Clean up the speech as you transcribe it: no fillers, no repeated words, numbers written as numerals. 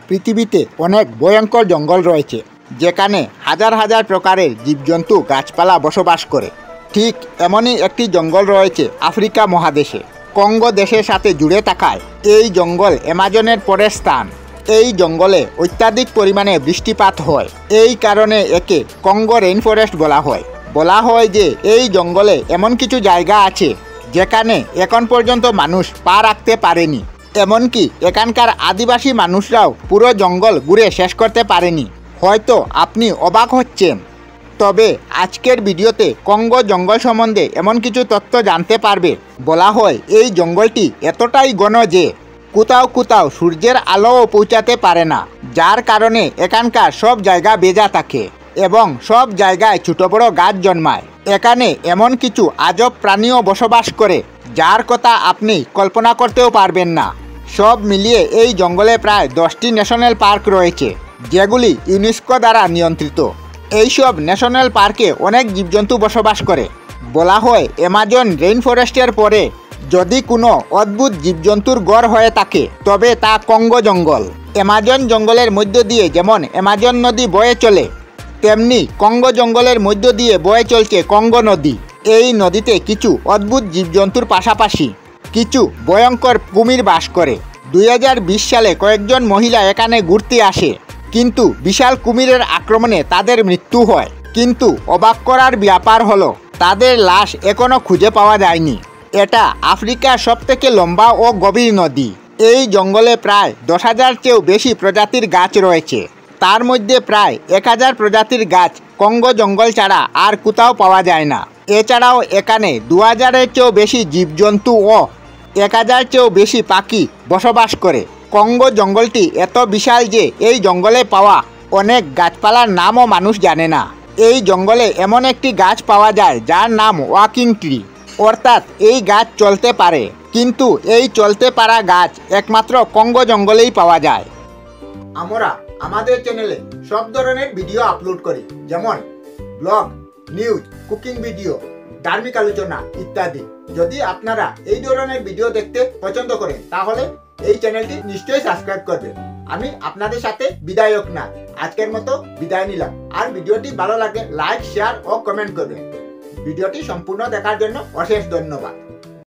পৃথিবীতে অনেক ভয়ঙ্কর জঙ্গল রয়েছে, যেখানে হাজার হাজার প্রকারের জীবজন্তু গাছপালা বসবাস করে। ঠিক এমনই একটি জঙ্গল রয়েছে আফ্রিকা মহাদেশে, কঙ্গো দেশের সাথে জুড়ে থাকায় এই জঙ্গল অ্যামাজনের পরের স্থান। এই জঙ্গলে অত্যাধিক পরিমাণে বৃষ্টিপাত হয়, এই কারণে একে কঙ্গো রেইনফরেস্ট বলা হয় যে এই জঙ্গলে এমন কিছু জায়গা আছে যেখানে এখন পর্যন্ত মানুষ পা রাখতে পারেনি, এমনকি এখানকার আদিবাসী মানুষরাও পুরো জঙ্গল ঘুরে শেষ করতে পারেনি। হয়তো আপনি অবাক হচ্ছেন, তবে আজকের ভিডিওতে কঙ্গো জঙ্গল সম্বন্ধে এমন কিছু তথ্য জানতে পারবে। বলা হয় এই জঙ্গলটি এতটাই ঘন যে কোথাও কোথাও সূর্যের আলোও পৌঁছাতে পারে না, যার কারণে এখানকার সব জায়গা ভেজা থাকে এবং সব জায়গায় ছোট বড় গাছ জন্মায়। এখানে এমন কিছু আজব প্রাণীও বসবাস করে যার কথা আপনি কল্পনা করতেও পারবেন না। সব মিলিয়ে এই জঙ্গলে প্রায় 10টি ন্যাশনাল পার্ক রয়েছে, যেগুলি ইউনেস্কো দ্বারা নিয়ন্ত্রিত। এইসব ন্যাশনাল পার্কে অনেক জীবজন্তু বসবাস করে। বলা হয় অ্যামাজন রেইনফরেস্টের পরে যদি কোনো অদ্ভুত জীবজন্তুর গড় হয়ে থাকে তবে তা কঙ্গো জঙ্গল। অ্যামাজন জঙ্গলের মধ্য দিয়ে যেমন অ্যামাজন নদী বয়ে চলে, তেমনি কঙ্গো জঙ্গলের মধ্য দিয়ে বয়ে চলছে কঙ্গো নদী। এই নদীতে কিছু অদ্ভুত জীবজন্তুর পাশাপাশি কিছু ভয়ঙ্কর কুমির বাস করে। 2020 সালে কয়েকজন মহিলা এখানে ঘুরতে আসে, কিন্তু বিশাল কুমিরের আক্রমণে তাদের মৃত্যু হয়। কিন্তু অবাক করার ব্যাপার হলো তাদের লাশ এখনও খুঁজে পাওয়া যায়নি। এটা আফ্রিকার সবথেকে লম্বা ও গভীর নদী। এই জঙ্গলে প্রায় 10,000 চেয়েও বেশি প্রজাতির গাছ রয়েছে, তার মধ্যে প্রায় 1000 প্রজাতির গাছ কঙ্গো জঙ্গল ছাড়া আর কোথাও পাওয়া যায় না। এছাড়াও এখানে 2000-এর চেয়েও বেশি জীবজন্তু ও 1000 চেয়েও বেশি পাখি বসবাস করে। কঙ্গো জঙ্গলটি এত বিশাল যে এই জঙ্গলে পাওয়া অনেক গাছপালার নামও মানুষ জানে না। এই জঙ্গলে এমন একটি গাছ পাওয়া যায় যার নাম ওয়াকিং ট্রি, অর্থাৎ এই গাছ চলতে পারে, কিন্তু এই চলতে পারা গাছ একমাত্র কঙ্গো জঙ্গলেই পাওয়া যায়। আমরা আমাদের চ্যানেলে সব ধরনের ভিডিও আপলোড করি, যেমন ব্লগ, নিউজ, কুকিং ভিডিও, ধার্মিক আলোচনা ইত্যাদি। যদি আপনারা এই ধরনের ভিডিও দেখতে পছন্দ করেন তাহলে এই চ্যানেলটি নিশ্চয়ই সাবস্ক্রাইব করবেন। আমি আপনাদের সাথে বিদায়ক না, আজকের মতো বিদায় নিলাম। আর ভিডিওটি ভালো লাগলে লাইক, শেয়ার ও কমেন্ট করবেন। ভিডিওটি সম্পূর্ণ দেখার জন্য অশেষ ধন্যবাদ।